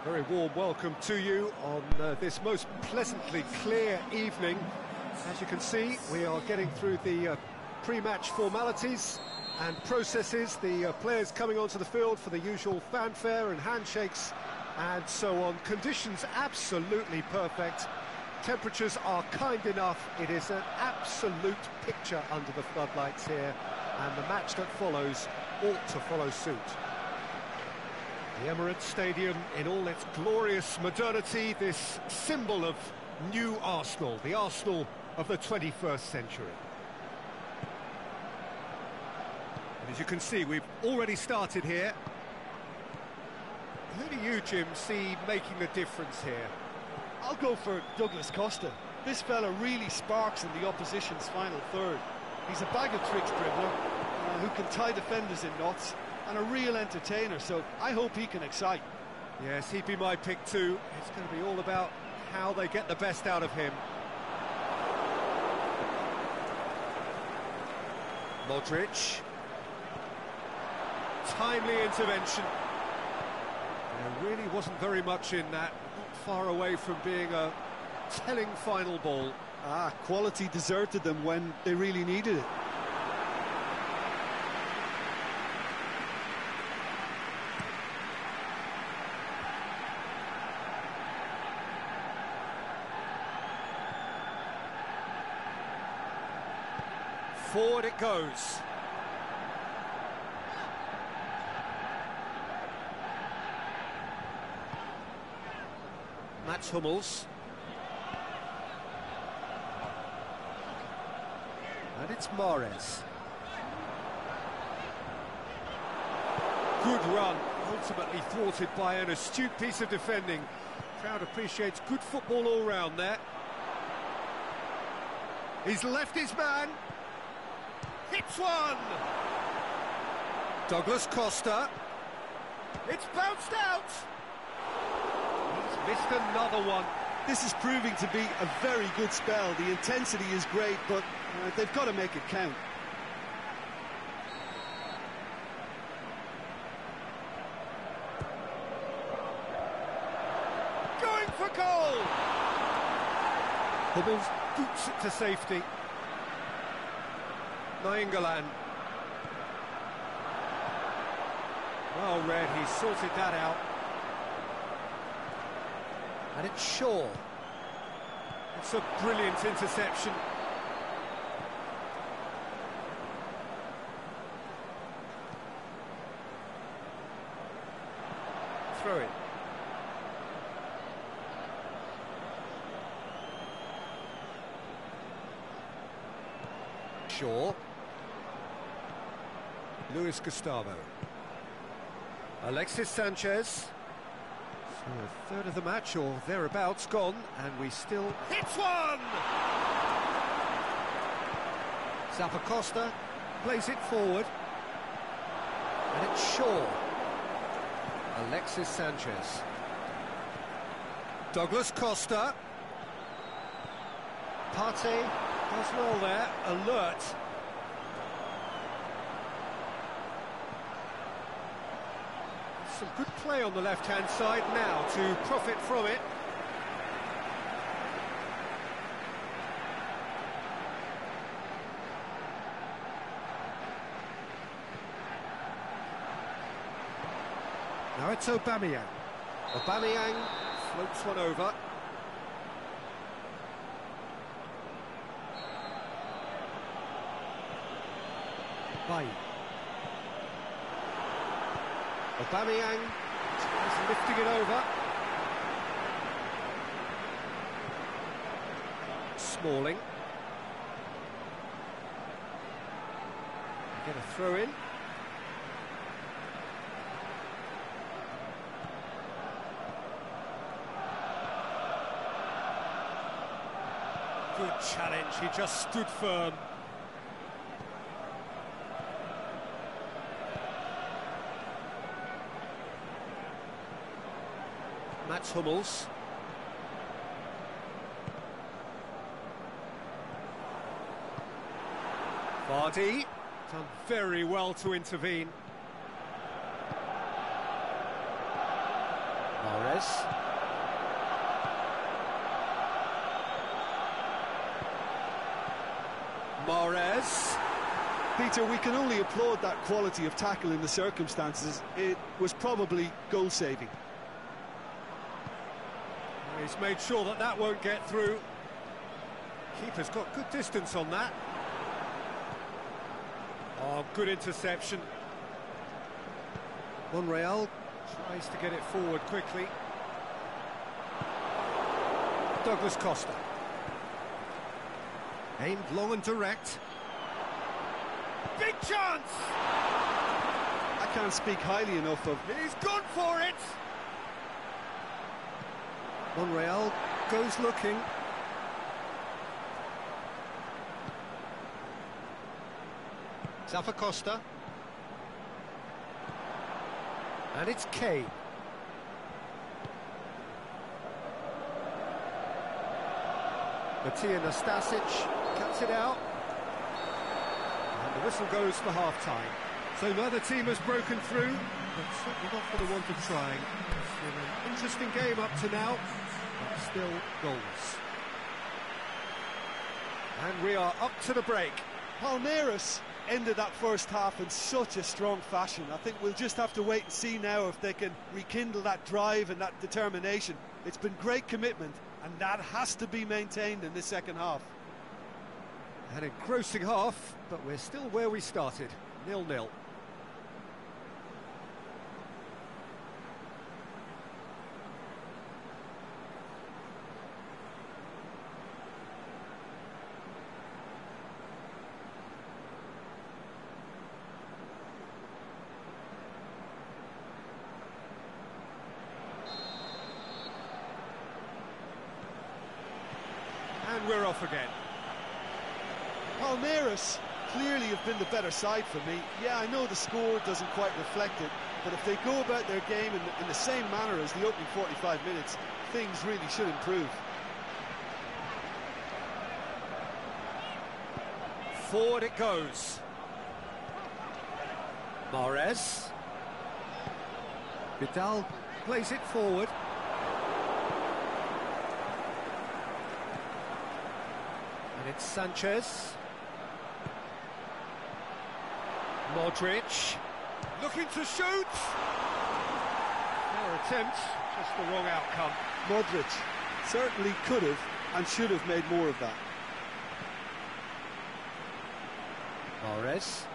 Very warm welcome to you on this most pleasantly clear evening. As you can see, we are getting through the pre-match formalities and processes, the players coming onto the field for the usual fanfare and handshakes and so on. Conditions absolutely perfect. Temperatures are kind enough. It is an absolute picture under the floodlights here, and the match that follows ought to follow suit. The Emirates Stadium in all its glorious modernity, this symbol of new Arsenal, the Arsenal of the 21st century. And as you can see, we've already started here. Who do you, Jim, see making a difference here? I'll go for Douglas Costa. This fella really sparks in the opposition's final third. He's a bag of tricks dribbler who can tie defenders in knots, and a real entertainer, so I hope he can excite. Yes, he'd be my pick too. It's going to be all about how they get the best out of him. Modric. Timely intervention. There really wasn't very much in that. Not far away from being a telling final ball. Quality deserted them when they really needed it. Forward it goes. Mats Hummels. And it's Mahrez. Good run, ultimately thwarted by an astute piece of defending. Crowd appreciates good football all round there. He's left his man. Hits one! Douglas Costa. It's bounced out! He's missed another one. This is proving to be a very good spell. The intensity is great, but they've got to make it count. Going for goal! Hummels boots it to safety. Nainggolan. Well read, he sorted that out. And it's Shaw. It's a brilliant interception. Throw it. Shaw. Luis Gustavo. Alexis Sanchez. So a third of the match or thereabouts gone, and we still hits one! Zappacosta plays it forward. And it's Shaw. Alexis Sanchez. Douglas Costa. Partey does well there, alert. Some good play on the left-hand side now to profit from it. Now it's Aubameyang. Aubameyang floats one over. Bailly. Aubameyang is lifting it over. Smalling. Get a throw in. Good challenge, he just stood firm. Mats Hummels. Vardy done very well to intervene. Mahrez. Mahrez. Mahrez. Peter, we can only applaud that quality of tackle in the circumstances. It was probably goal-saving. He's made sure that that won't get through. Keeper's got good distance on that. Oh, good interception. Monreal tries to get it forward quickly. Douglas Costa. Aimed long and direct. Big chance! I can't speak highly enough of... He's gone for it! Monreal goes looking. Costa. And it's Kane. Matija Nastasic cuts it out. And the whistle goes for half-time. So neither team has broken through, but certainly not for the want of trying. It's been an interesting game up to now, but still goals. And we are up to the break. Palmeiras ended that first half in such a strong fashion. I think we'll just have to wait and see now if they can rekindle that drive and that determination. It's been great commitment, and that has to be maintained in this second half. An engrossing half, but we're still where we started, 0-0. And we're off again. Palmeiras clearly have been the better side for me. Yeah, I know the score doesn't quite reflect it, but if they go about their game in the same manner as the opening 45 minutes, things really should improve. Forward it goes. Mahrez. Vidal plays it forward. And it's Sanchez. Modric. Looking to shoot. Their attempt, just the wrong outcome. Modric certainly could have and should have made more of that. Mahrez.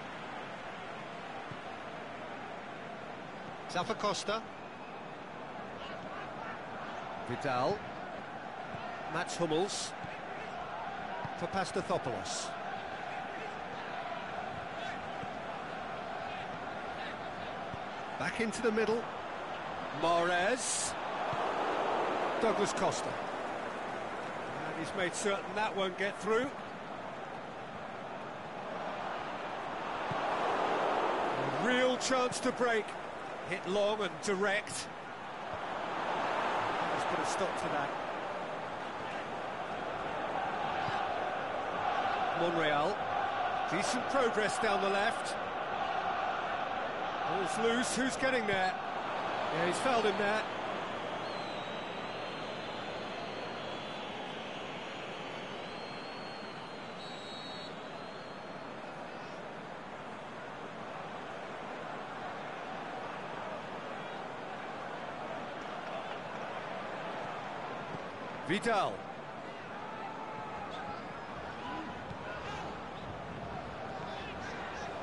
Costa. Vidal. Mats Hummels. For Pastathopoulos. Back into the middle. Mahrez. Douglas Costa. And he's made certain that won't get through. A real chance to break. Hit long and direct. Let's put a stop to that. Monreal. Decent progress down the left. Ball's loose. Who's getting there? Yeah, he's fouled him there. Vidal.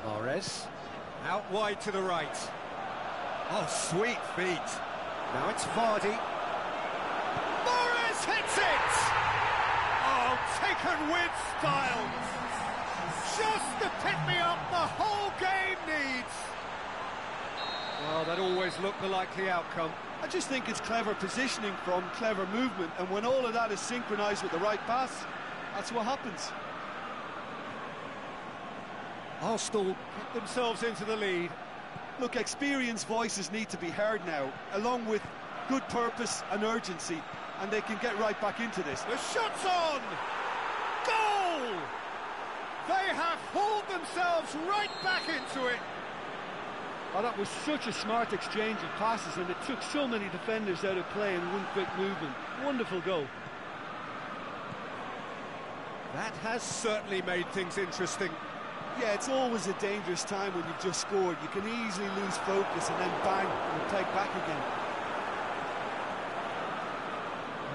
Mahrez. Out wide to the right. Oh, sweet feet. Now it's Vardy. Mahrez hits it! Oh, taken with style. Just the pick-me-up the whole game needs. Well, that always looked the likely outcome. I just think it's clever positioning from clever movement, and when all of that is synchronised with the right pass, that's what happens. Arsenal put themselves into the lead. Look, experienced voices need to be heard now, along with good purpose and urgency, and they can get right back into this. The shot's on! Goal! They have hauled themselves right back into it. Oh, that was such a smart exchange of passes, and it took so many defenders out of play in one quick movement. Wonderful goal. That has certainly made things interesting. Yeah, it's always a dangerous time when you've just scored. You can easily lose focus and then bang, you're take back again.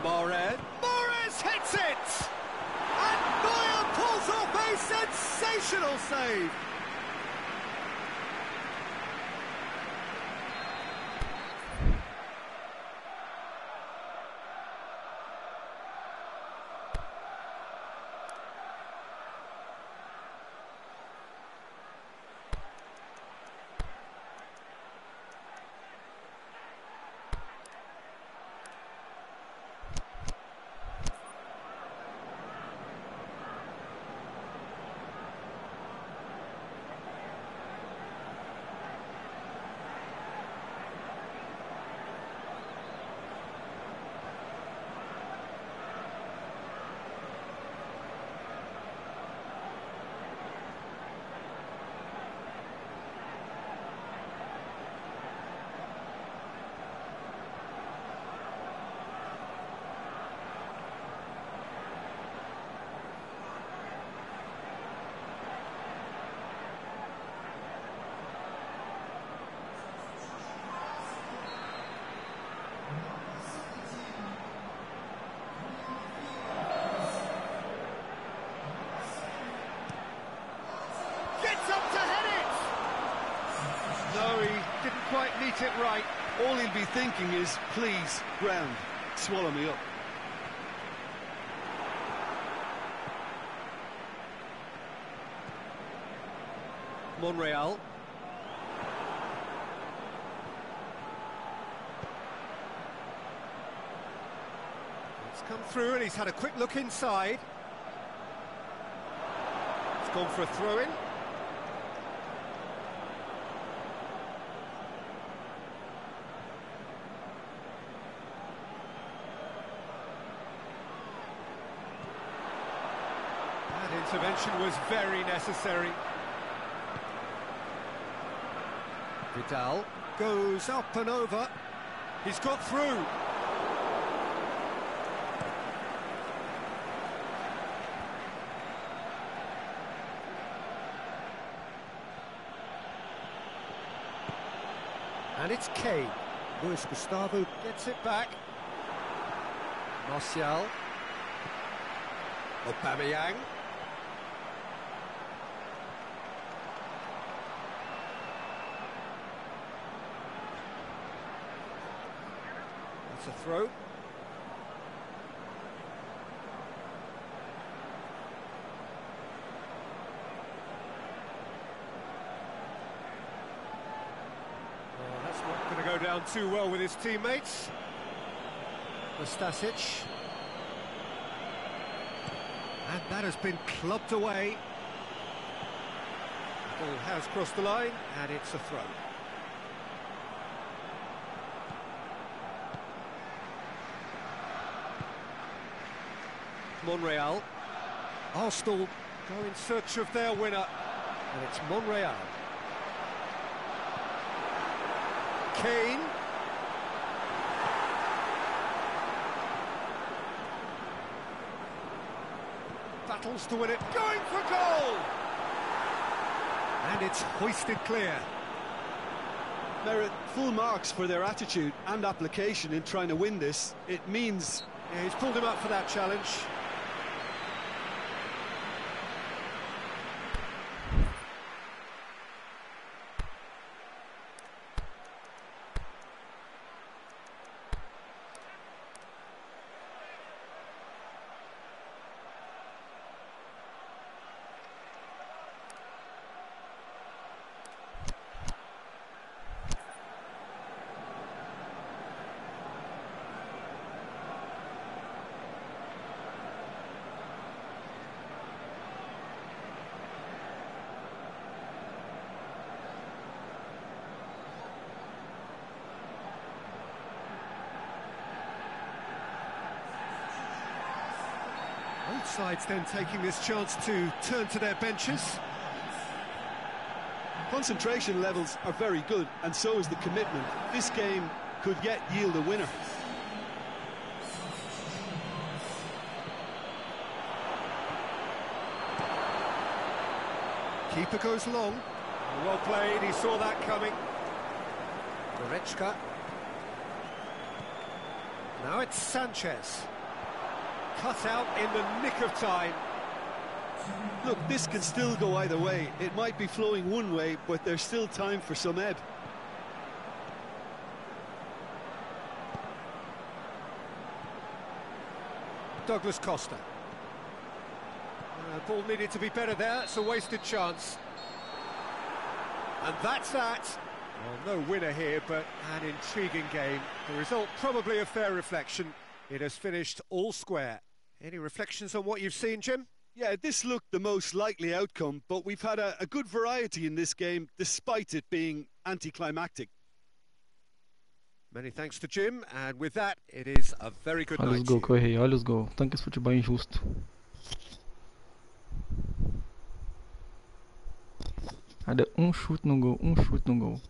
Mahrez hits it! And Neuer pulls off a sensational save! No, he didn't quite meet it right. All he'll be thinking is, please, ground, swallow me up. Monreal. It's come through and he's had a quick look inside. It's gone for a throw-in. That intervention was very necessary. Vidal goes up and over. He's got through. And it's Kane. Luis Gustavo gets it back. Martial. Aubameyang. That's a throw. That's not going to go down too well with his teammates. Stasic. And that has been clubbed away. The ball has crossed the line, and it's a throw. Monreal. Arsenal go in search of their winner, and it's Monreal. Kane. Battles to win it, going for goal! And it's hoisted clear. Merit full marks for their attitude and application in trying to win this. It means... Yeah, he's pulled him up for that challenge. Both sides then taking this chance to turn to their benches. Concentration levels are very good, and so is the commitment. This game could yet yield a winner. Keeper goes long. Well played, he saw that coming. Goretzka. Now it's Sanchez. Cut out in the nick of time. Look, this can still go either way. It might be flowing one way, but there's still time for some ebb. Douglas Costa. Ball needed to be better there, it's a wasted chance. And that's that. Well, no winner here, but an intriguing game. The result probably a fair reflection. It has finished all square. Any reflections on what you've seen, Jim? Yeah, this looked the most likely outcome, but we've had a good variety in this game, despite it being anticlimactic. Many thanks to Jim, and with that, it is a very good night. Olha os gols que eu errei, olha os gols. Tanto que esse futebol é injusto. Cada chute no gol, chute no gol.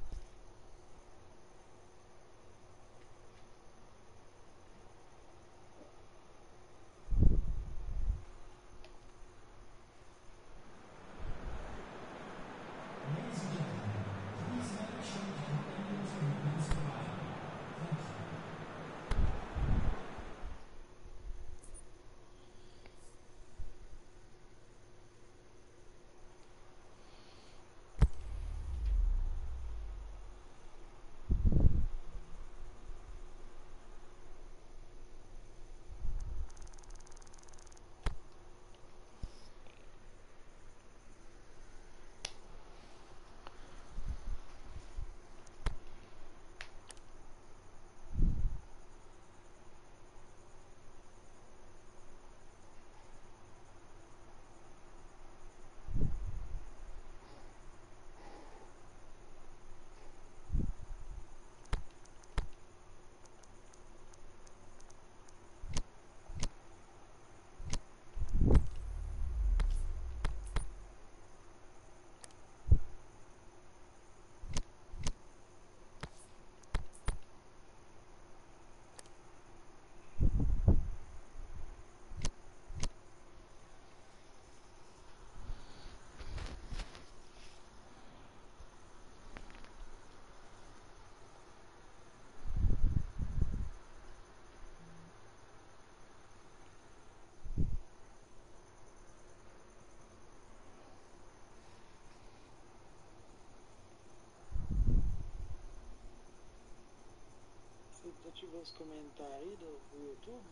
Ativou os comentários aí do YouTube,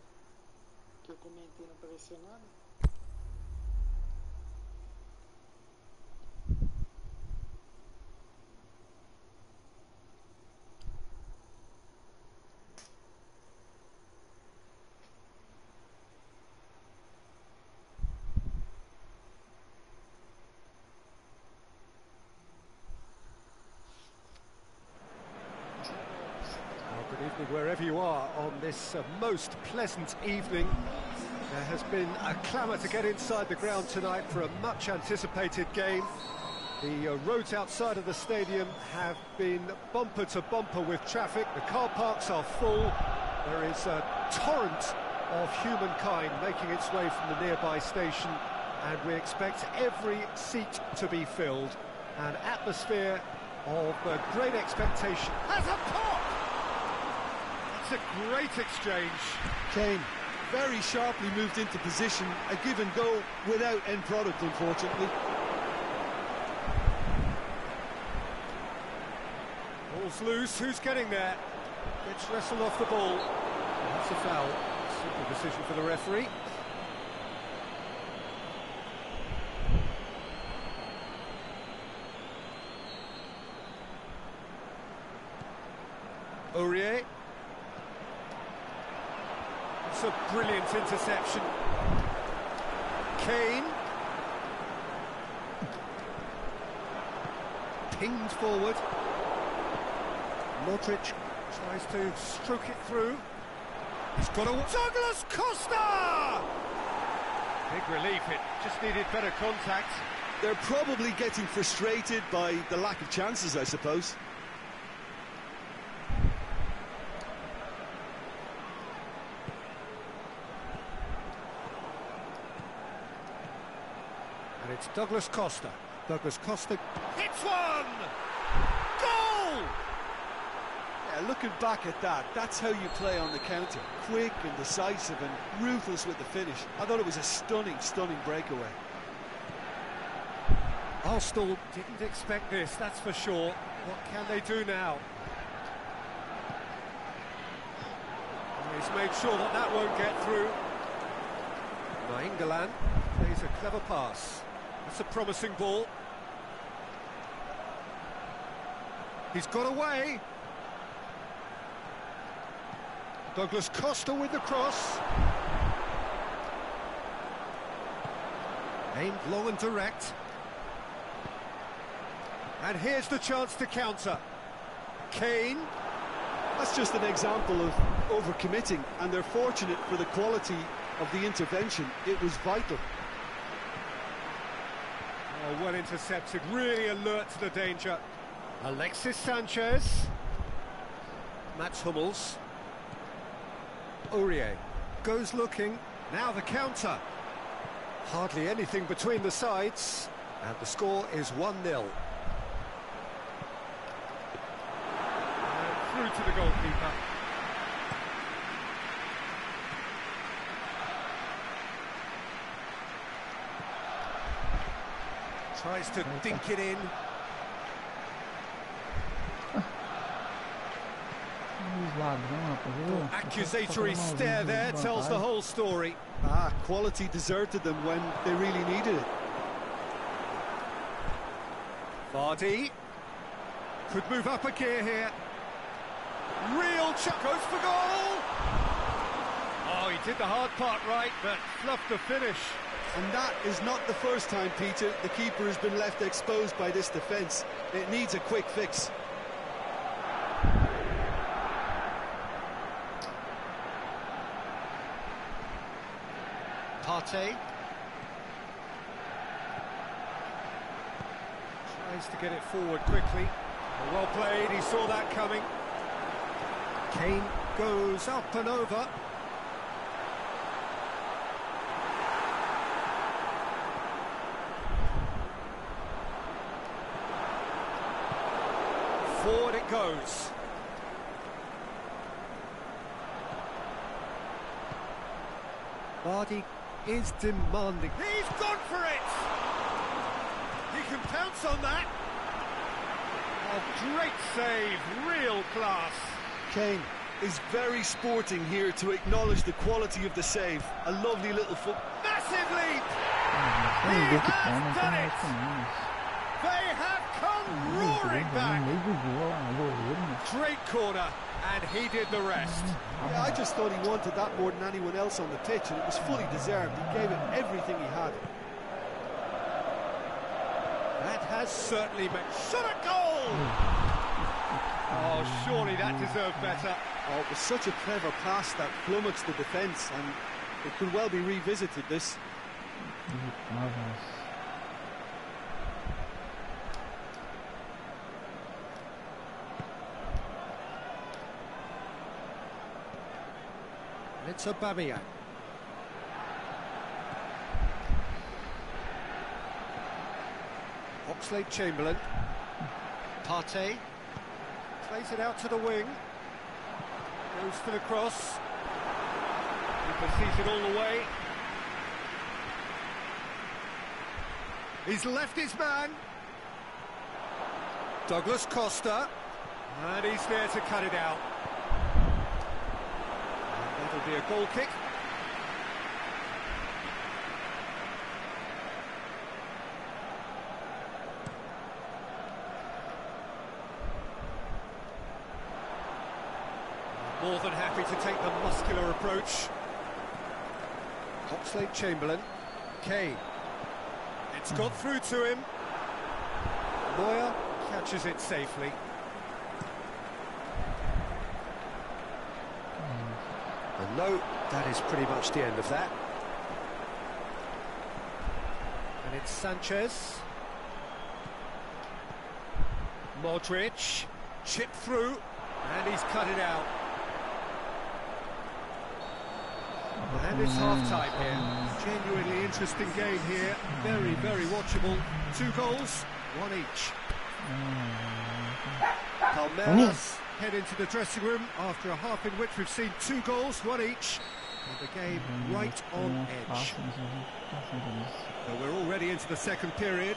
que eu comentei, não apareceu nada. Wherever you are on this most pleasant evening, there has been a clamour to get inside the ground tonight for a much anticipated game. The roads outside of the stadium have been bumper to bumper with traffic. The car parks are full. There is a torrent of humankind making its way from the nearby station, and we expect every seat to be filled. An atmosphere of great expectation. Has a pop! It's a great exchange. Kane very sharply moved into position, a give and go without end product, unfortunately. Ball's loose, who's getting there? Gets wrestled off the ball. That's a foul. Simple decision for the referee. Aurier. It's a brilliant interception. Kane. Pinged forward. Modric tries to stroke it through. He's got a... Douglas Costa! Big relief, it just needed better contact. They're probably getting frustrated by the lack of chances, I suppose. And it's Douglas Costa. Douglas Costa hits one! Goal! Yeah, looking back at that, that's how you play on the counter. Quick and decisive and ruthless with the finish. I thought it was a stunning, stunning breakaway. Arsenal didn't expect this, that's for sure. What can they do now? And he's made sure that that won't get through. Nainggolan plays a clever pass. That's a promising ball. He's got away. Douglas Costa with the cross. Aimed long and direct. And here's the chance to counter. Kane. That's just an example of overcommitting, and they're fortunate for the quality of the intervention. It was vital. Oh, well intercepted, really alert to the danger. Alexis Sanchez. Mats Hummels. Aurier goes looking. Now the counter. Hardly anything between the sides. And the score is 1-0. Through to the goalkeeper. Tries to dink it in. Accusatory stare there tells the whole story. Quality deserted them when they really needed it. Vardy could move up a gear here. Real chuck, goes for goal! Oh, he did the hard part right, but fluffed the finish. And that is not the first time, Peter, the keeper has been left exposed by this defence. It needs a quick fix. Partey tries to get it forward quickly. Well played, he saw that coming. Kane goes up and over. Forward it goes. Vardy is demanding. He's gone for it! He can pounce on that. Oh, great save, real class. Kane is very sporting here to acknowledge the quality of the save. A lovely little foot. Massive leap! He has done it! They have come roaring back! Great corner, and he did the rest. Yeah, I just thought he wanted that more than anyone else on the pitch, and it was fully deserved. He gave it everything he had. That has certainly been... Shot a goal! Oh, surely that deserved better. Oh, it was such a clever pass that flummoxed the defence, and it could well be revisited, this. It's Aubameyang. Oxlade-Chamberlain. Partey plays it out to the wing. Goes for the cross. Keeper sees it all the way. He's left his man. Douglas Costa. And he's there to cut it out. And that'll be a goal kick. More than happy to take the muscular approach. Oxlade-Chamberlain. Kane. It's got through to him. Neuer catches it safely. And no, that is pretty much the end of that. And it's Sanchez. Modric, chipped through, and he's cut it out. And it's half-time here. Genuinely interesting game here. Very, very watchable. 2 goals, 1 each. Palmeiras head into the dressing room after a half in which we've seen 2 goals, 1 each. And the game right on edge. So we're already into the second period.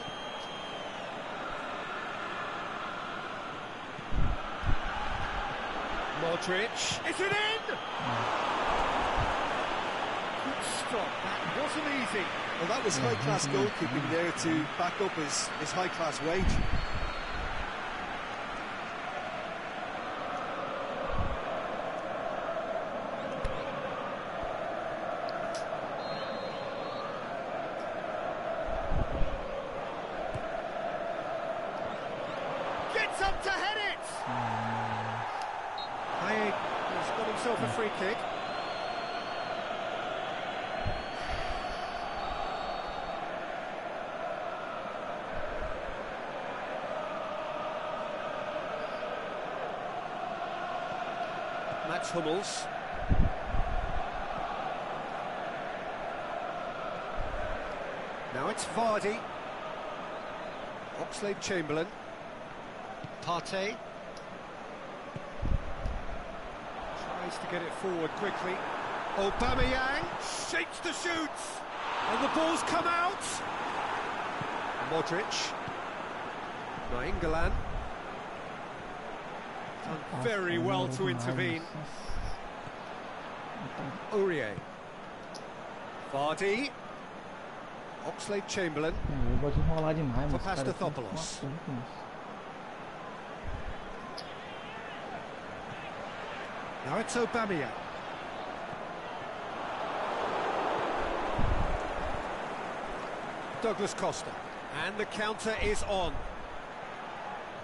Modric, is it in? Good stop, that wasn't easy. Well, that was high-class goalkeeping there to back up his high-class wage. Gets up to head it! Hayek has got himself a free kick. Mats Hummels. Now it's Vardy. Oxlade-Chamberlain. Partey. Tries to get it forward quickly. Aubameyang shapes the shoots. And the ball's come out. Modric. Nainggolan. Done very well to intervene. Aurier. Vardy. Oxlade-Chamberlain. Eu gosto de enrolar demais, For mas cara, Pastathopoulos. Now it's Aubameyang. Douglas Costa. And the counter is on.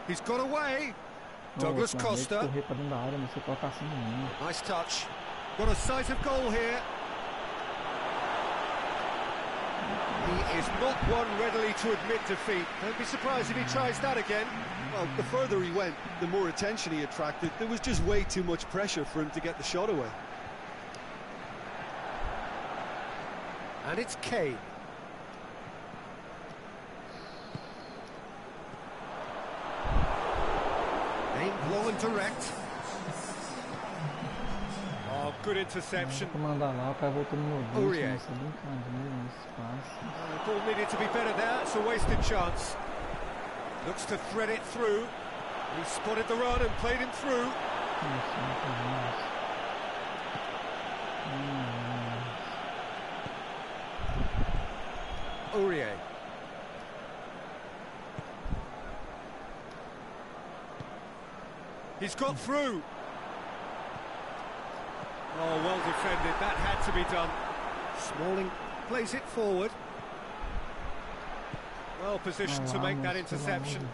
He's got away. Douglas Costa. Nice touch. Got a sight of goal here. He is not one readily to admit defeat. Don't be surprised if he tries that again. Well, the further he went, the more attention he attracted. There was just way too much pressure for him to get the shot away. And it's Kane. Aimed low and direct. Oh, good interception. Aurier. The ball needed to be better there. It's a wasted chance. Looks to thread it through. He spotted the run and played him through. Aurier. He's got through. Oh, well defended. That had to be done. Smalling plays it forward. Well positioned to make that interception.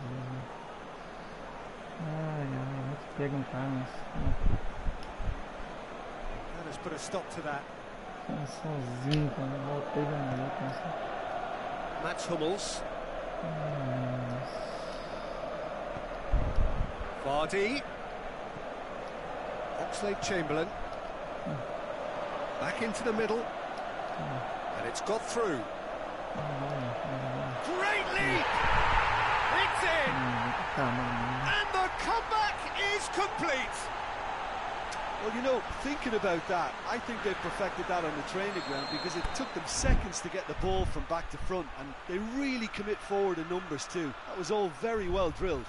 That has put a stop to that. Mats Hummels. Vardy. Oxlade-Chamberlain. Back into the middle. And it's got through. Great leap! It's in! And the comeback is complete! Well, you know, thinking about that, I think they perfected that on the training ground because it took them seconds to get the ball from back to front, and they really commit forward in numbers too. That was all very well drilled.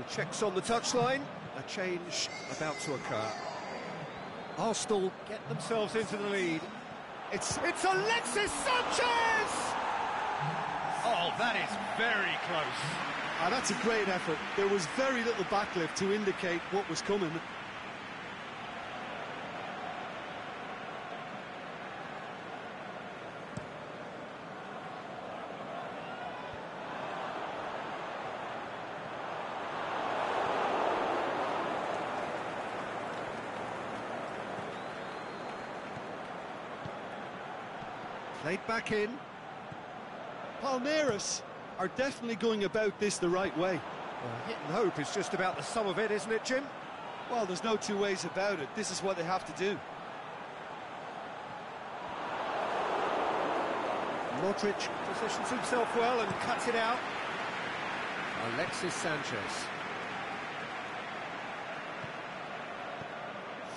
Well, checks on the touchline, a change about to occur. Arsenal get themselves into the lead. It's Alexis Sanchez! Oh, that is very close. That's a great effort. There was very little backlift to indicate what was coming. Played back in. Palmeiras are definitely going about this the right way. Well, hit and hope is just about the sum of it, isn't it, Jim? Well, there's no two ways about it. This is what they have to do. Modric positions himself well and cuts it out. Alexis Sanchez.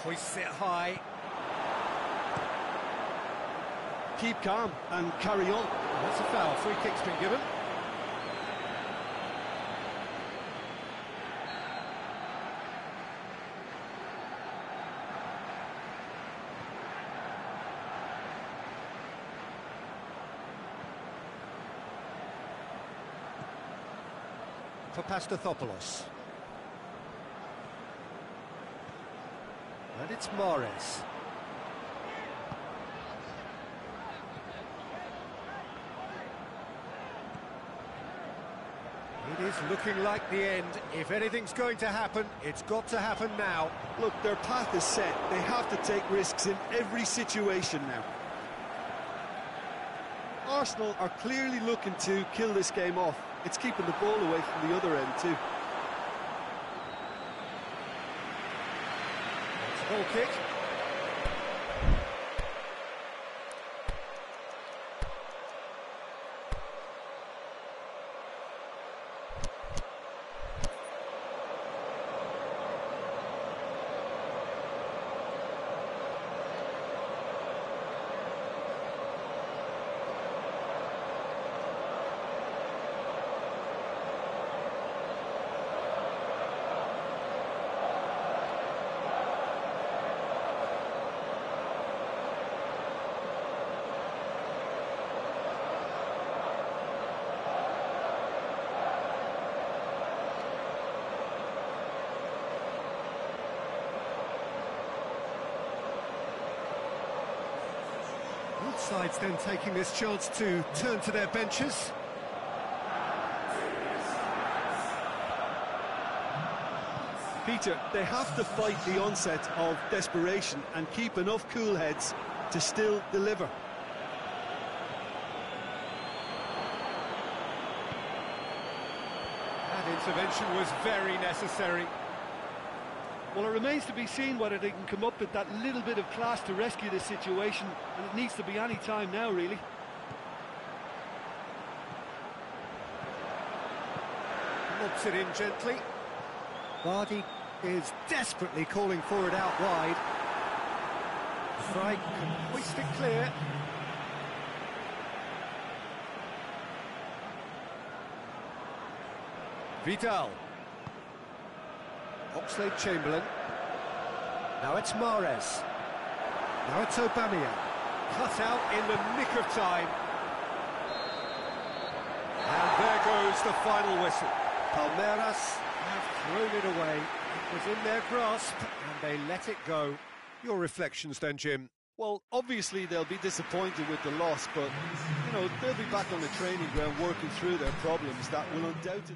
Hoists it high. Keep calm and carry on. That's a foul. Free kick's been given. For Pastathopoulos. And it's Mahrez. It is looking like the end. If anything's going to happen, it's got to happen now. Look, their path is set. They have to take risks in every situation now. Arsenal are clearly looking to kill this game off. It's keeping the ball away from the other end too. It's a goal kick. Both sides then taking this chance to turn to their benches. Peter, they have to fight the onset of desperation and keep enough cool heads to still deliver. That intervention was very necessary. Well, it remains to be seen whether they can come up with that little bit of class to rescue this situation, and it needs to be any time now, really. Lobs it in gently. Vardy is desperately calling for it out wide. Strike can hoist it clear. Vidal. Oxlade-Chamberlain. Now it's Mahrez. Now it's Aubameyang. Cut out in the nick of time. And there goes the final whistle. Palmeiras have thrown it away. It was in their grasp and they let it go. Your reflections then, Jim? Well, obviously they'll be disappointed with the loss, but, you know, they'll be back on the training ground working through their problems that will undoubtedly...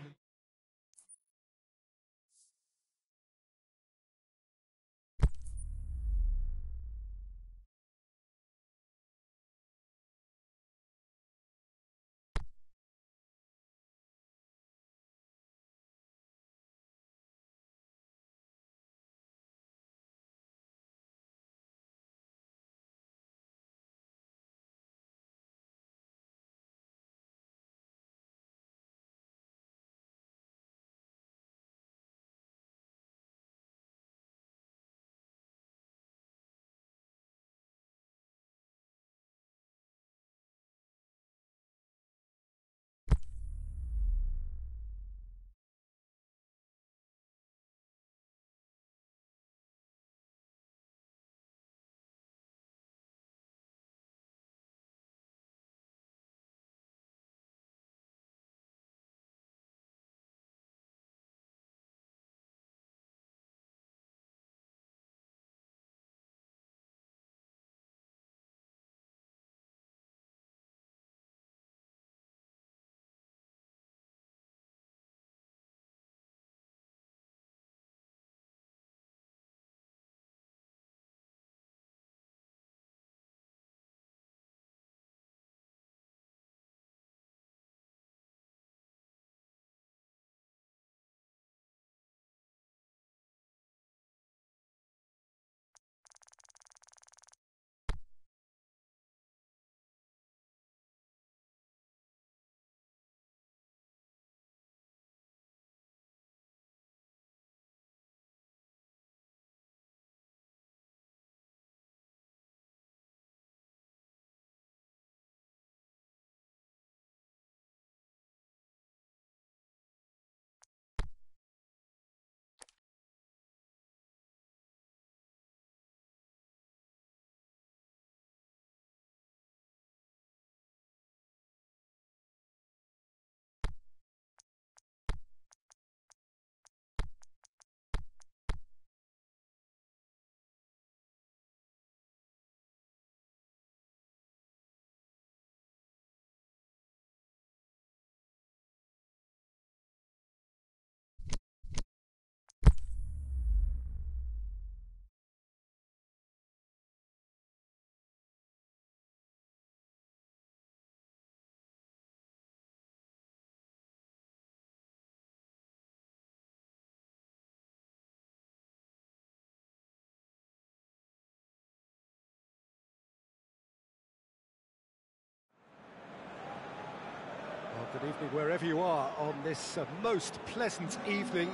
Good evening wherever you are on this most pleasant evening.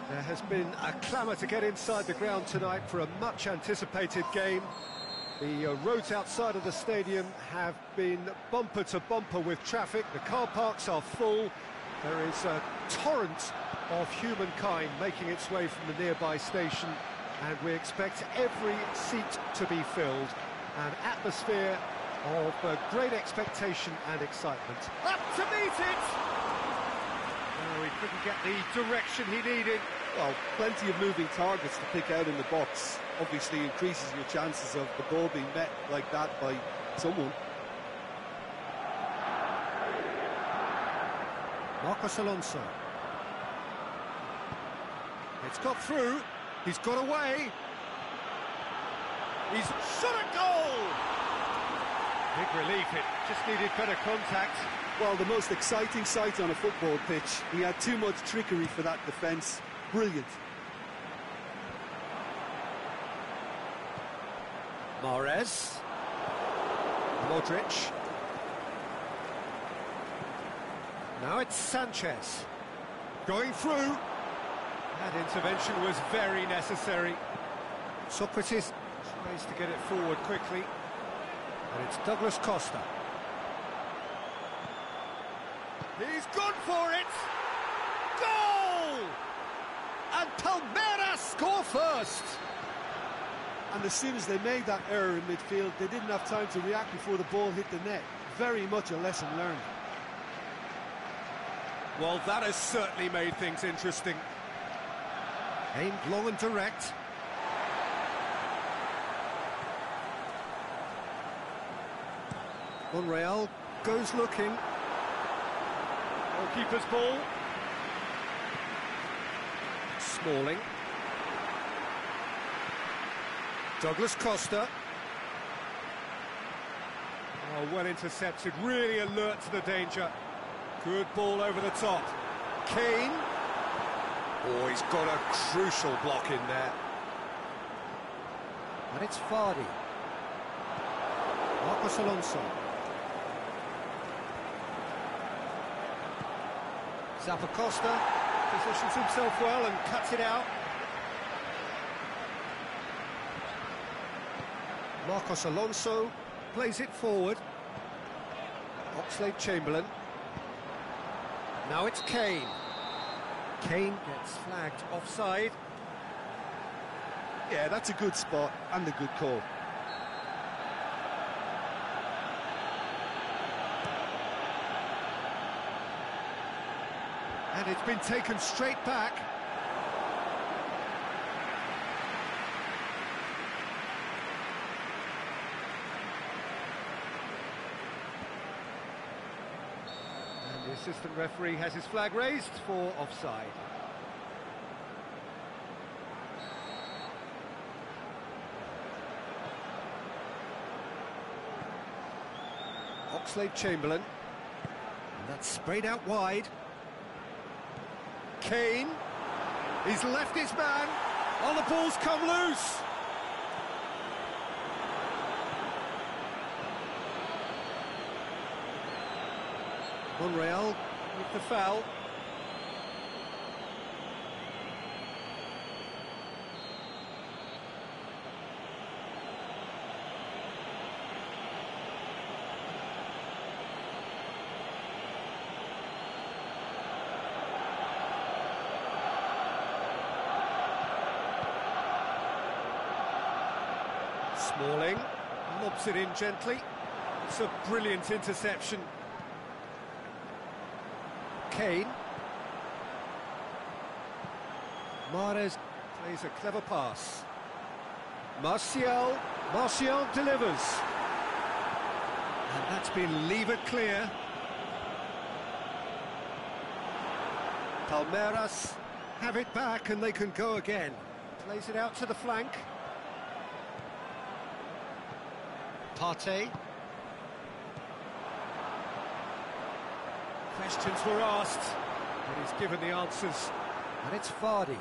There has been a clamour to get inside the ground tonight for a much-anticipated game. The roads outside of the stadium have been bumper to bumper with traffic. The car parks are full. There is a torrent of humankind making its way from the nearby station, and we expect every seat to be filled. An atmosphere of great expectation and excitement. Up to meet it! No, he couldn't get the direction he needed. Well, plenty of moving targets to pick out in the box. Obviously increases your chances of the ball being met like that by someone. Marcos Alonso. It's got through. He's got away. He's shot a goal! Big relief, it just needed better contact. Well, the most exciting sight on a football pitch. He had too much trickery for that defence. Brilliant. Mahrez. Modric. Now it's Sanchez. Going through. That intervention was very necessary. Socrates tries to get it forward quickly. And it's Douglas Costa. He's gone for it! Goal! And Palmeiras score first! And as soon as they made that error in midfield, they didn't have time to react before the ball hit the net. Very much a lesson learned. Well, that has certainly made things interesting. Aimed long and direct. Monreal goes looking. Goalkeeper's ball. Smalling. Douglas Costa. Oh, well intercepted, really alert to the danger. Good ball over the top. Kane. Oh, he's got a crucial block in there. And it's Vardy. Marcos Alonso. Zappacosta positions himself well and cuts it out. Marcos Alonso plays it forward. Oxlade-Chamberlain. Now it's Kane. Kane gets flagged offside. Yeah, that's a good spot and a good call. And it's been taken straight back. And the assistant referee has his flag raised for offside. Oxlade-Chamberlain. And that's sprayed out wide. Kane, he's left his man, oh, the ball's come loose. Monreal with the foul. Smalling lobs it in gently. It's a brilliant interception. Kane. Mahrez plays a clever pass. Martial delivers. And that's been levered clear. Palmeiras have it back and they can go again. Plays it out to the flank. Partey. Questions were asked, but he's given the answers. And it's Vardy.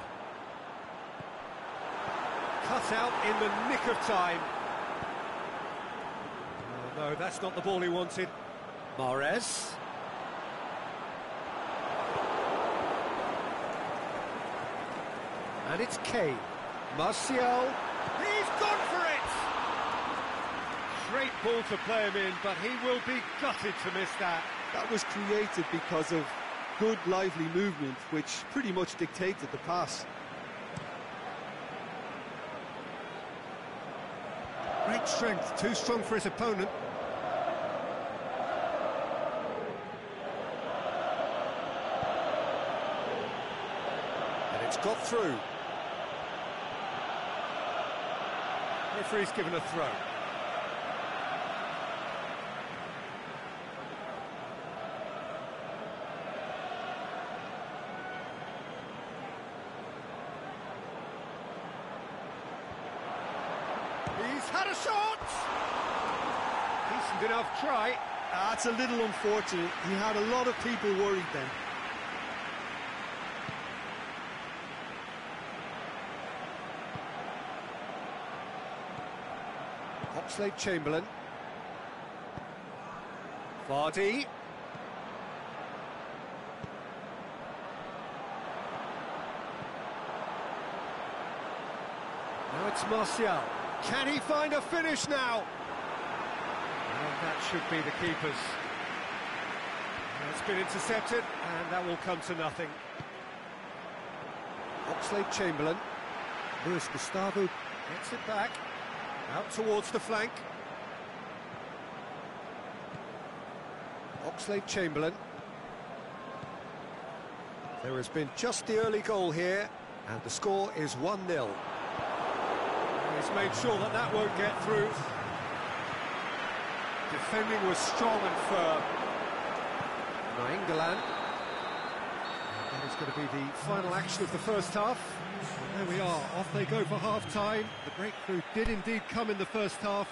Cut out in the nick of time. Oh, no, that's not the ball he wanted. Mahrez. And it's Kane. Martial. He's gone for it! Great ball to play him in, but he will be gutted to miss that. That was created because of good, lively movement, which pretty much dictated the pass. Great strength, too strong for his opponent. And it's got through. Referee's given a throw. He's had a shot! Decent enough try. That's a little unfortunate. He had a lot of people worried then. Oxlade-Chamberlain. Vardy. Now it's Martial. Can he find a finish now? And that should be the keeper's. It's been intercepted, and that will come to nothing. Oxlade-Chamberlain. Luis Gustavo gets it back. Out towards the flank. Oxlade-Chamberlain. There has been just the early goal here, and the score is 1-0. He's made sure that that won't get through. Defending was strong and firm. Nainggolan. That is going to be the final action of the first half. There we are, off they go for half-time. The breakthrough did indeed come in the first half,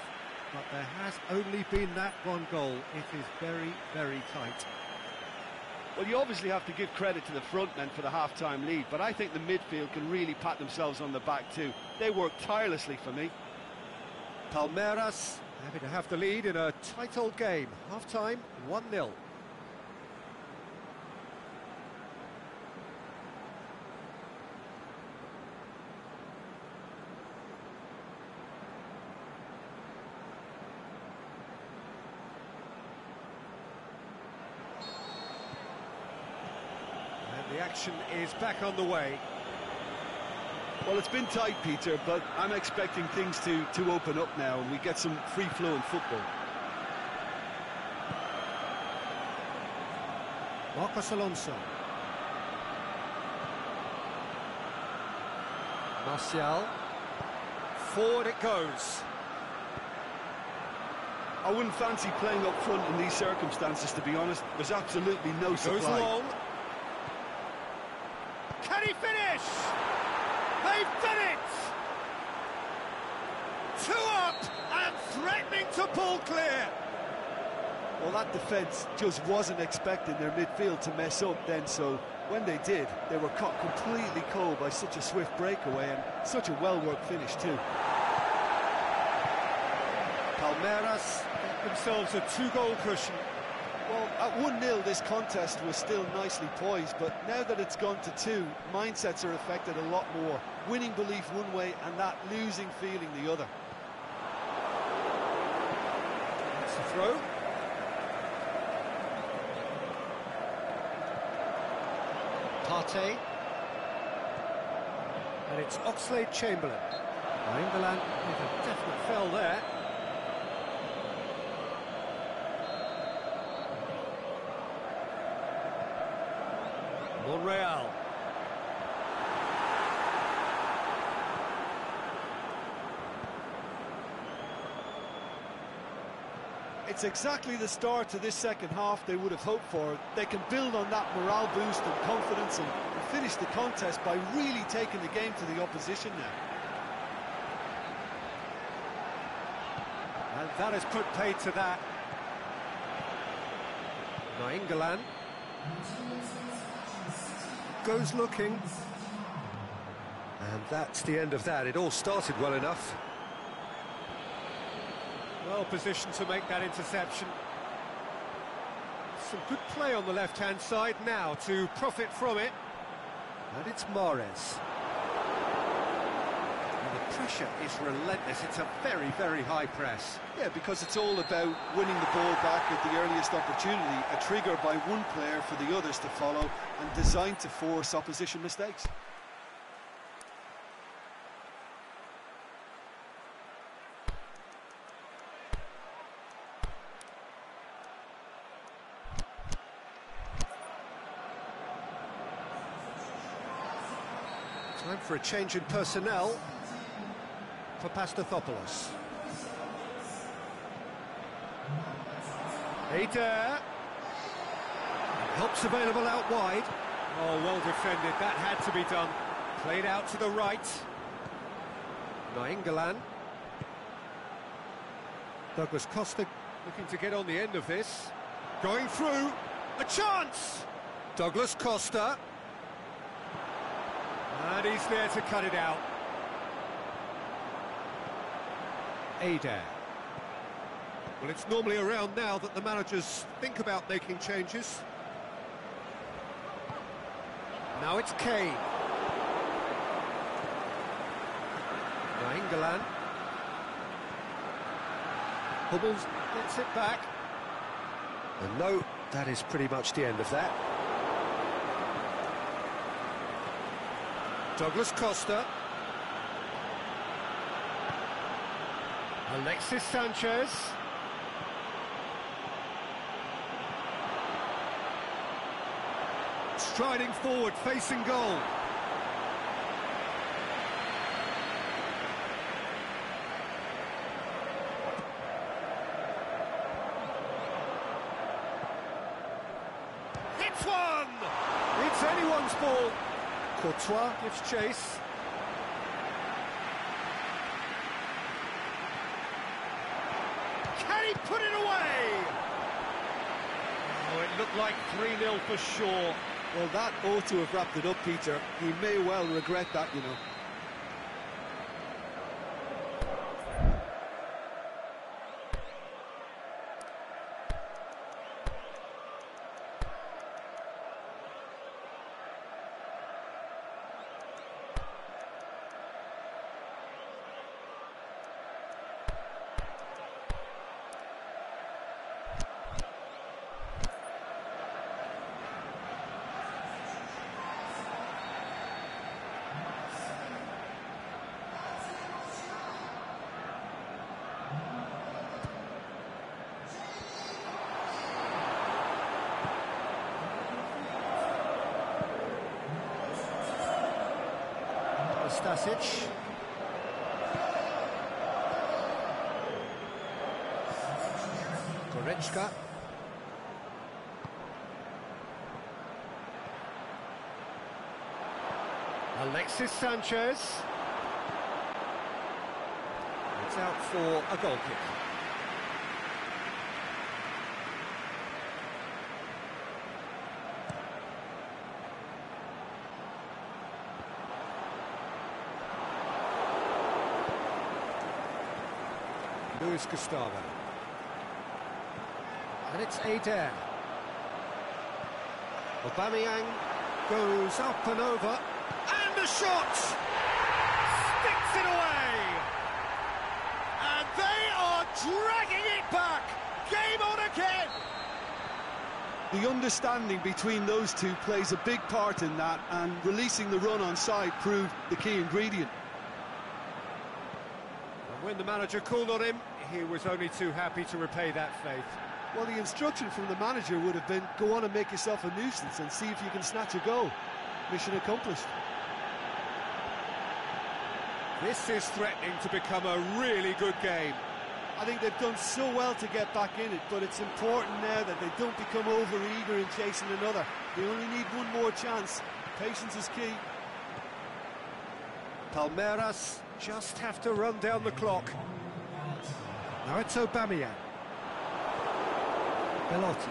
but there has only been that one goal. It is very, very tight. Well, you obviously have to give credit to the front men for the half-time lead, but I think the midfield can really pat themselves on the back too. They worked tirelessly for me. Palmeiras happy to have the lead in a tight old game. Half-time, 1-0. The action is back on the way. Well, it's been tight, Peter, but I'm expecting things to open up now and we get some free-flowing football. Marcos Alonso. Martial. Forward it goes. I wouldn't fancy playing up front in these circumstances, to be honest. There's absolutely no supply. Goes long. Can he finish? They've done it! 2 up and threatening to pull clear. Well, that defence just wasn't expecting their midfield to mess up then, so when they did, they were caught completely cold by such a swift breakaway and such a well-worked finish too. Palmeiras get themselves a 2-goal cushion. Well, at 1-0 this contest was still nicely poised, but now that it's gone to 2, mindsets are affected a lot more. Winning belief one way and that losing feeling the other. That's the throw. Partey. And it's Oxlade-Chamberlain. Nainggolan with a definite fell there. Monreal. It's exactly the start to this second half they would have hoped for. They can build on that morale boost and confidence and finish the contest by really taking the game to the opposition now. And that has put paid to that. Nainggolan. Goes looking. And that's the end of that. It all started well enough. Well positioned to make that interception. Some good play on the left-hand side now to profit from it. And it's Mahrez. pressure is relentless. It's a very, very high press. Yeah, because it's all about winning the ball back at the earliest opportunity, a trigger by one player for the others to follow, and designed to force opposition mistakes. Time for a change in personnel for Pastathopoulos. Adair. Help's available out wide. Oh, well defended. That had to be done. Played out to the right. Nainggolan. Douglas Costa looking to get on the end of this. Going through. A chance! Douglas Costa. And he's there to cut it out. Adair. Well, it's normally around now that the managers think about making changes. Now it's Kane. Nainggolan. Hubbles gets it back. And no, that is pretty much the end of that. Douglas Costa. Alexis Sanchez. Striding forward, facing goal. It's one! It's anyone's ball. Courtois gives chase. Can he put it away? Oh, it looked like 3-0 for sure. Well, that ought to have wrapped it up, Peter. He may well regret that, you know. Stasic. Goretzka. Alexis Sanchez. It's out for a goal kick. Luis Gustavo. And it's Adair. Aubameyang goes up and over. And the shot! Sticks it away! And they are dragging it back! Game on again! The understanding between those two plays a big part in that, and releasing the run on side proved the key ingredient. When the manager called on him, he was only too happy to repay that faith. Well, the instruction from the manager would have been, go on and make yourself a nuisance and see if you can snatch a goal. Mission accomplished. This is threatening to become a really good game. I think they've done so well to get back in it, but it's important now that they don't become over-eager in chasing another. They only need one more chance. Patience is key. Palmeiras just have to run down the clock. Now it's Aubameyang. Belotti.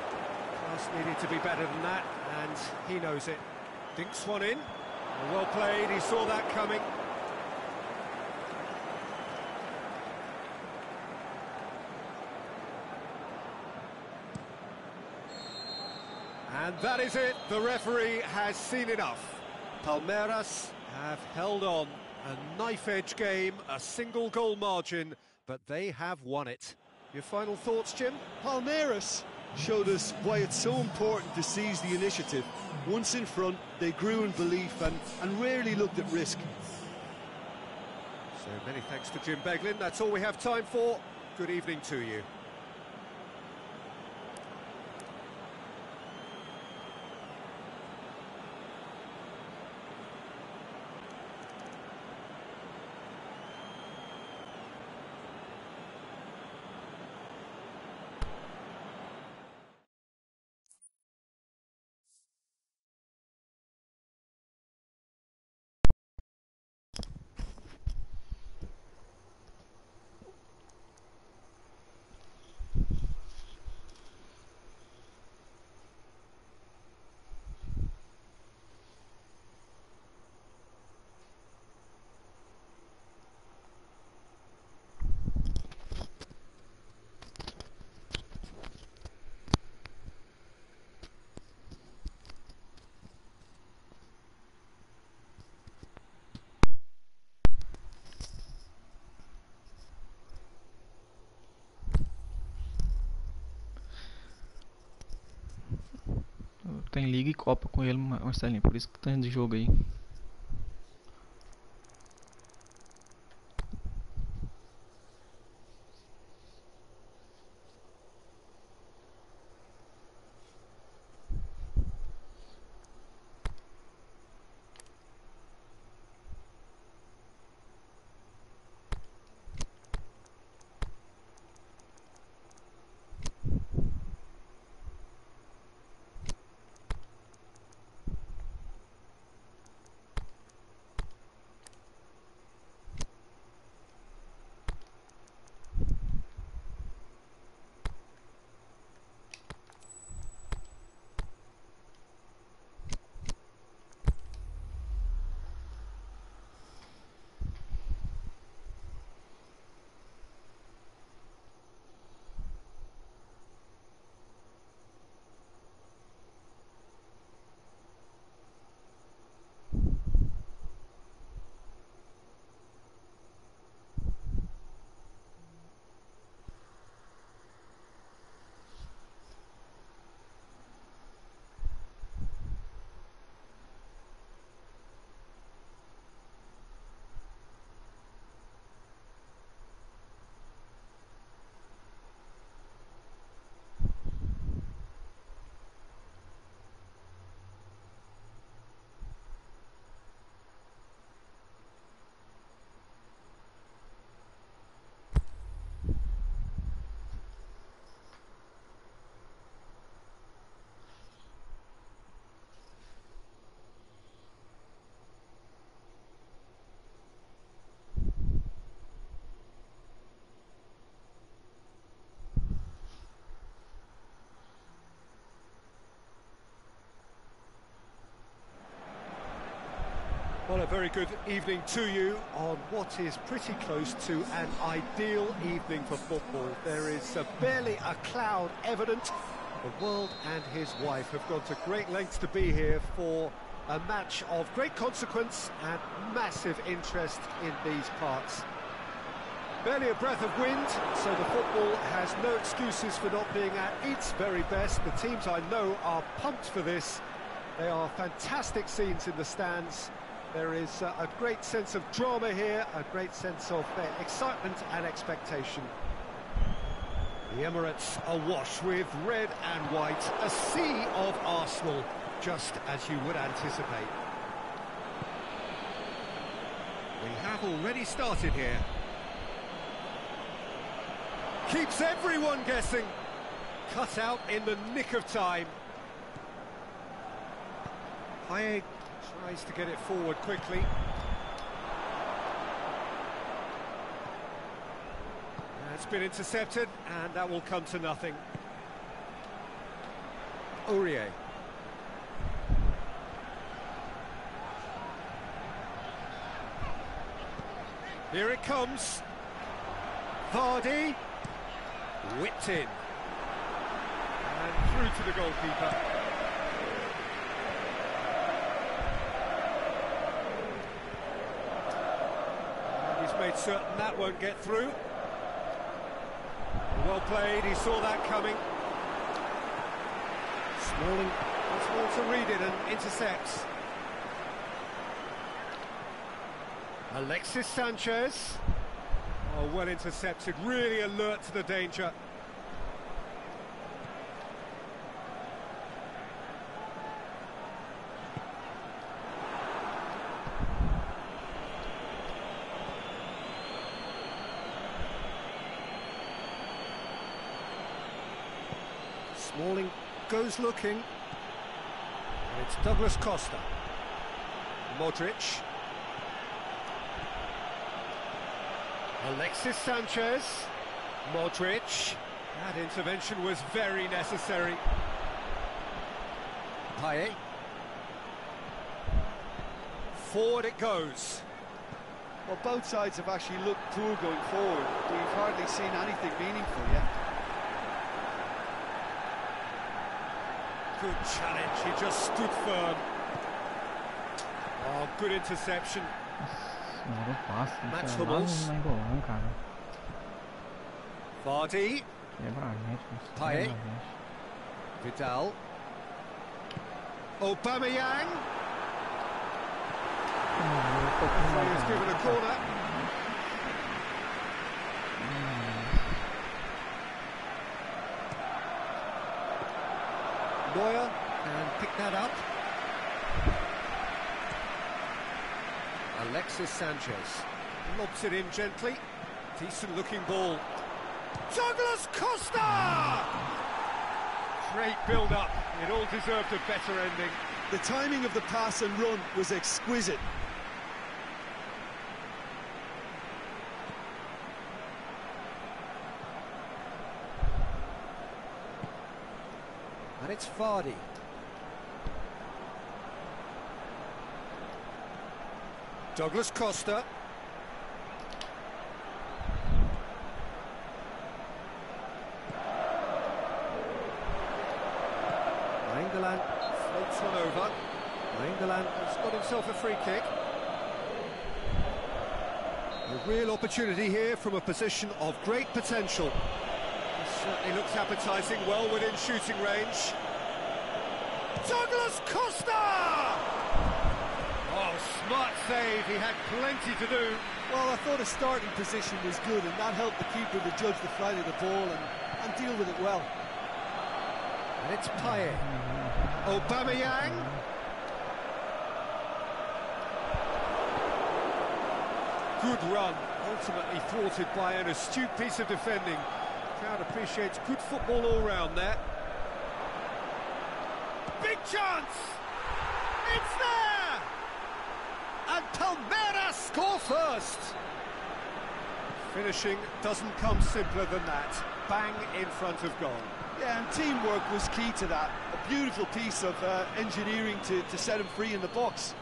Pass needed to be better than that, and he knows it. Dinks one in. Well played, he saw that coming. And that is it. The referee has seen enough. Palmeiras have held on. A knife-edge game, a single goal margin, but they have won it. Your final thoughts, Jim? Palmeiras showed us why it's so important to seize the initiative. Once in front, they grew in belief and rarely looked at risk. So many thanks to Jim Beglin. That's all we have time for. Good evening to you. Tem Liga e Copa com ele, Marcelinho, por isso que tá de jogo aí. Well, a very good evening to you on what is pretty close to an ideal evening for football. There is barely a cloud evident. The world and his wife have gone to great lengths to be here for a match of great consequence and massive interest in these parts. Barely a breath of wind, so the football has no excuses for not being at its very best. The teams I know are pumped for this. They are fantastic scenes in the stands. There is a great sense of drama here, a great sense of excitement and expectation. The Emirates awash with red and white, a sea of Arsenal, just as you would anticipate. We have already started here. Keeps everyone guessing. Cut out in the nick of time. Hayek tries to get it forward quickly. It's been intercepted, and that will come to nothing. Aurier. Here it comes. Vardy. Whipped in. And through to the goalkeeper. quite certain that won't get through. Well played, he saw that coming. Smalling was well to read it and intercepts. Alexis Sanchez. Oh, well intercepted, really alert to the danger. Smalling goes looking, and it's Douglas Costa. Modric. Alexis Sanchez. Modric. That intervention was very necessary. Payet. Forward it goes. Well, both sides have actually looked poor going forward. We've hardly seen anything meaningful yet. Good challenge, he just stood firm. Oh, good interception. Não fácil, Max isso é lá Hummels. no Engolão, cara. Vardy. Quebra a gente, isso Payet. quebra a gente. Vidal. Aubameyang. He is given a corner. Neuer and pick that up. Alexis Sanchez lobs it in gently. Decent looking ball. Douglas Costa! Great build up. It all deserved a better ending. The timing of the pass and run was exquisite. And it's Vardy. Douglas Costa. Nainggolan floats one over. Nainggolan has got himself a free kick. A real opportunity here from a position of great potential. This certainly looks appetising, well within shooting range. Douglas Costa! Oh, smart save, he had plenty to do. Well, I thought his starting position was good, and that helped the keeper to judge the flight of the ball and deal with it well. And it's Payet. Aubameyang. Good run, ultimately thwarted by an astute piece of defending. Crowd appreciates good football all round there. Big chance! It's there! And Palmeiras score first! Finishing doesn't come simpler than that. Bang in front of goal. Yeah, and teamwork was key to that. A beautiful piece of engineering to set him free in the box.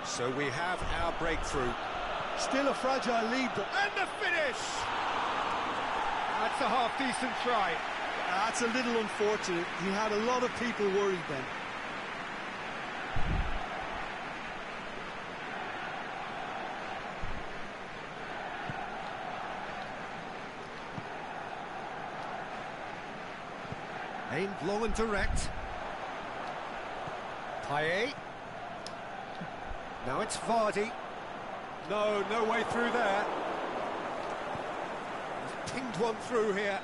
So we have our breakthrough. Still a fragile lead, but... And the finish! That's a half-decent try. That's a little unfortunate. He had a lot of people worried then. Aimed low and direct. Payet. Now it's Vardy. No way through there. He's pinged one through here.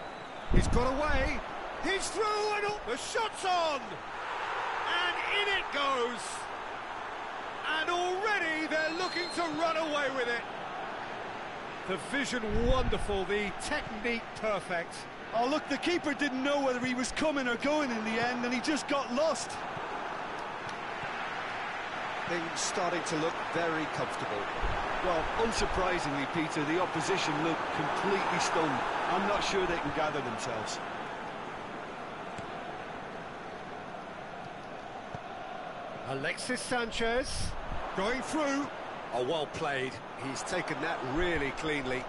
He's got away. He's through and the shot's on. And in it goes. And already they're looking to run away with it. The vision wonderful, the technique perfect. Oh, look, the keeper didn't know whether he was coming or going in the end, and he just got lost. Things starting to look very comfortable. Well, unsurprisingly, Peter, the opposition looked completely stunned. I'm not sure they can gather themselves. Alexis Sanchez going through. Oh, well played. He's taken that really cleanly.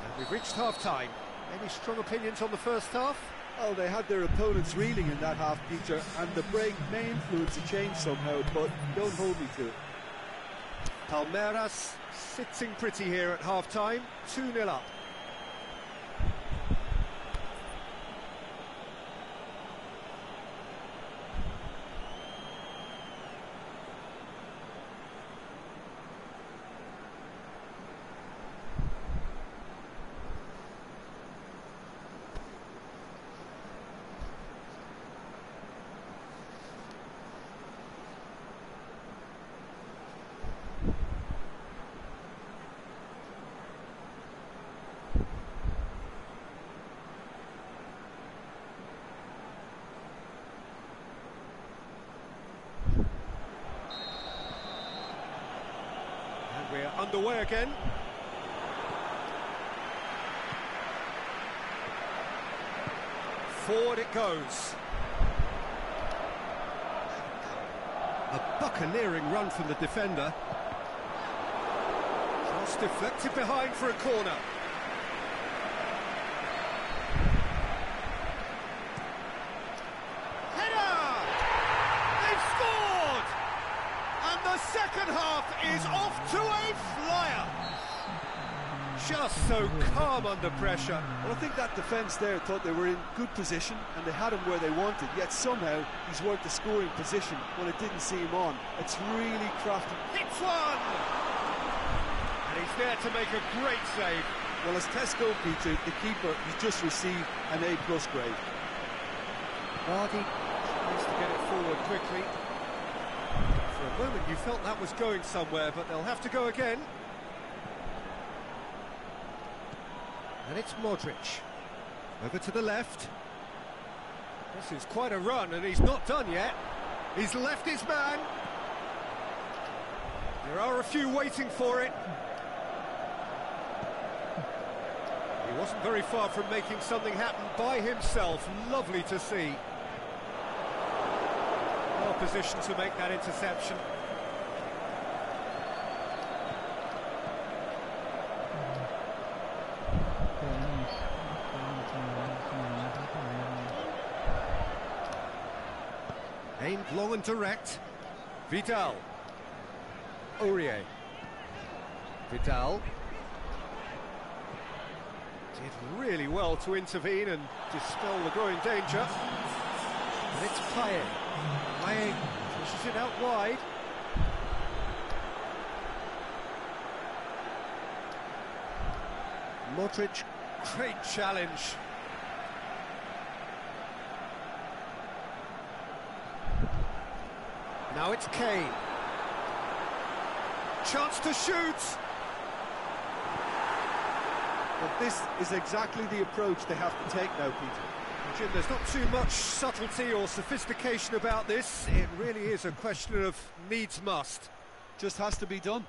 And we've reached half-time. Any strong opinions on the first half? Well, they had their opponents reeling in that half, Peter, and the break may influence a change somehow, but don't hold me to it. Palmeiras sitting pretty here at half-time, 2-0 up. We're underway again. Forward it goes. A buccaneering run from the defender. Cross deflected behind for a corner. The second half is off to a flyer. Just so calm under pressure. Well, I think that defence there thought they were in good position and they had him where they wanted, yet somehow he's worked the scoring position when it didn't see him on. It's really crafty. Hits one! And he's there to make a great save. Well, as Tesco, Peter, the keeper, he's just received an A+ grade. Vardy tries to get it forward quickly. For a moment you felt that was going somewhere, but they'll have to go again. And it's Modric. Over to the left. This is quite a run, and he's not done yet. He's left his man. There are a few waiting for it. He wasn't very far from making something happen by himself. Lovely to see. Well positioned to make that interception. Aimed long and direct. Vidal. Aurier. Vidal. Did really well to intervene and dispel the growing danger. And it's Payet. Payet pushes it out wide. Modric, great challenge. Now it's Kane. Chance to shoot. But this is exactly the approach they have to take now, Peter. Jim, there's not too much subtlety or sophistication about this. It really is a question of needs must. Just has to be done.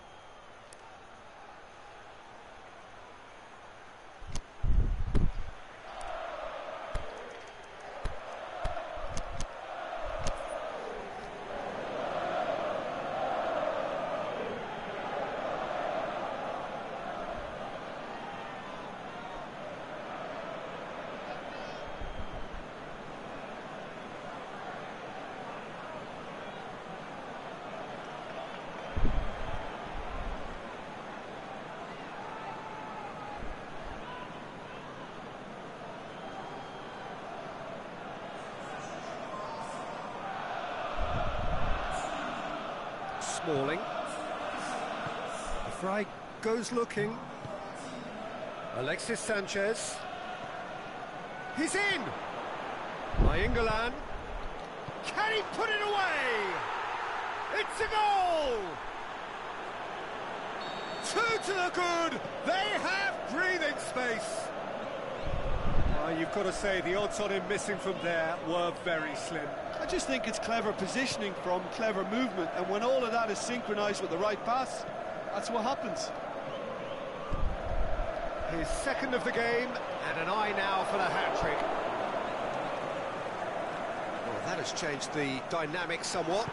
Smalling. The fry goes looking. Alexis Sanchez. He's in! By England. Can he put it away? It's a goal! 2 to the good. They have breathing space. You've got to say the odds on him missing from there were very slim. I just think it's clever positioning from clever movement, and when all of that is synchronised with the right pass, that's what happens. His second of the game, and an eye now for the hat-trick. Well, that has changed the dynamic somewhat.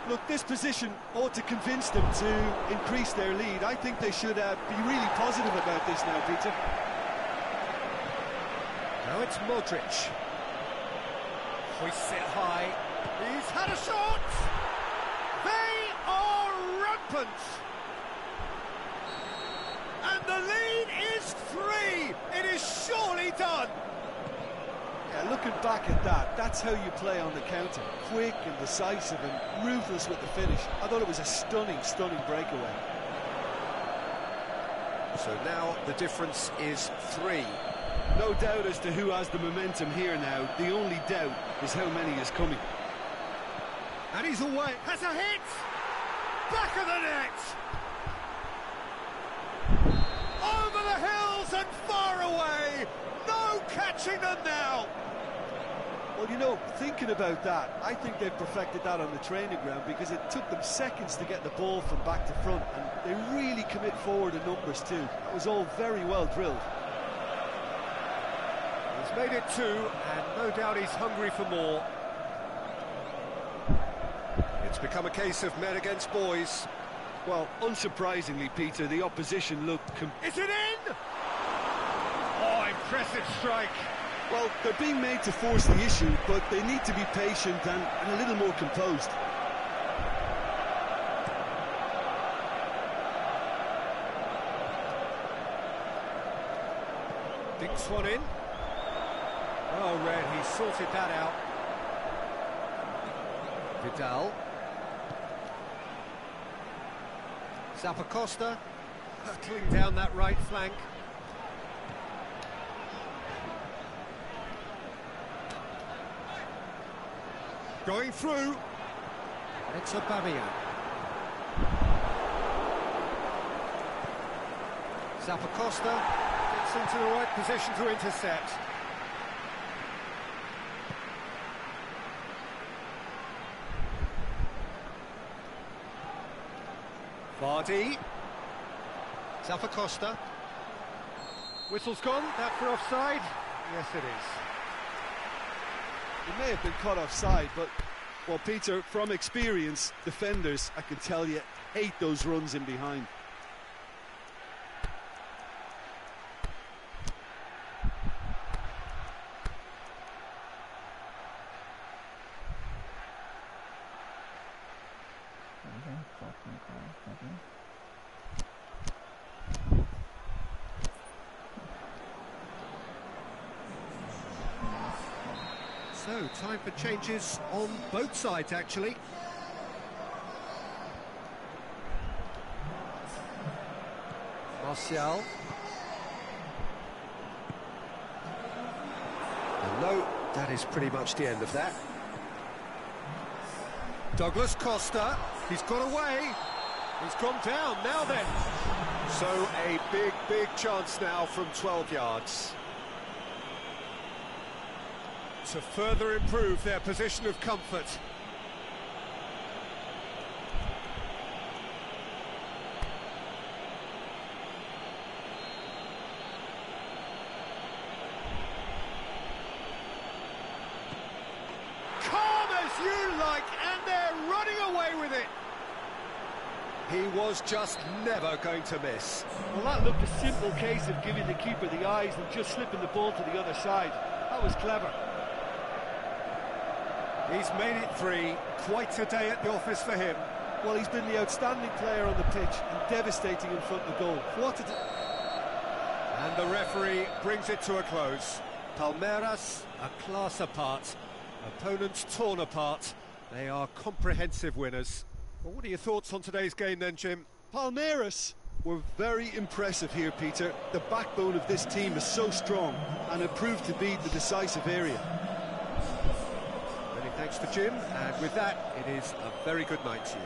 Look, this position ought to convince them to increase their lead. I think they should be really positive about this now, Peter. Now it's Modric. Hoists it high. He's had a shot! They are rampant! the lead is 3. It is surely done. Yeah, looking back at that, that's how you play on the counter. Quick and decisive and ruthless with the finish. I thought it was a stunning, stunning breakaway. So now the difference is 3. No doubt as to who has the momentum here now. The only doubt is how many is coming. And he's away. Has a hit! Back of the net! Over the hills and far away! No catching them now! Well, you know, thinking about that, I think they've perfected that on the training ground because it took them seconds to get the ball from back to front, and they really commit forward in numbers too. That was all very well drilled. He's made it 2, and no doubt he's hungry for more. It's become a case of men against boys. Well, unsurprisingly, Peter, the opposition looked... Is it in? Oh, impressive strike. Well, they're being made to force the issue, but they need to be patient and a little more composed. Dinks one in. Oh, Red, he sorted that out. Vidal. Zappacosta, hurtling down that right flank. Going through. It's Aubameyang. Zappacosta gets into the right position to intercept. Vardy. Zappacosta. Whistle's gone. That for offside? Yes, it is. It may have been caught offside, but, well, Peter, from experience, defenders, I can tell you, hate those runs in behind. So, time for changes on both sides, actually. Martial. And no, that is pretty much the end of that. Douglas Costa, he's got away. He's gone down, now then. So, a big, big chance now from 12 yards. To further improve their position of comfort. Calm as you like, and they're running away with it. He was just never going to miss. Well, that looked a simple case of giving the keeper the eyes and just slipping the ball to the other side. That was clever. He's made it 3. Quite a day at the office for him. Well, he's been the outstanding player on the pitch and devastating in front of goal. What did... And the referee brings it to a close. Palmeiras, a class apart. Opponents torn apart. They are comprehensive winners. Well, what are your thoughts on today's game then, Jim? Palmeiras were very impressive here, Peter. The backbone of this team is so strong, and it proved to be the decisive area. Many thanks to Jim, and with that, it is a very good night to you.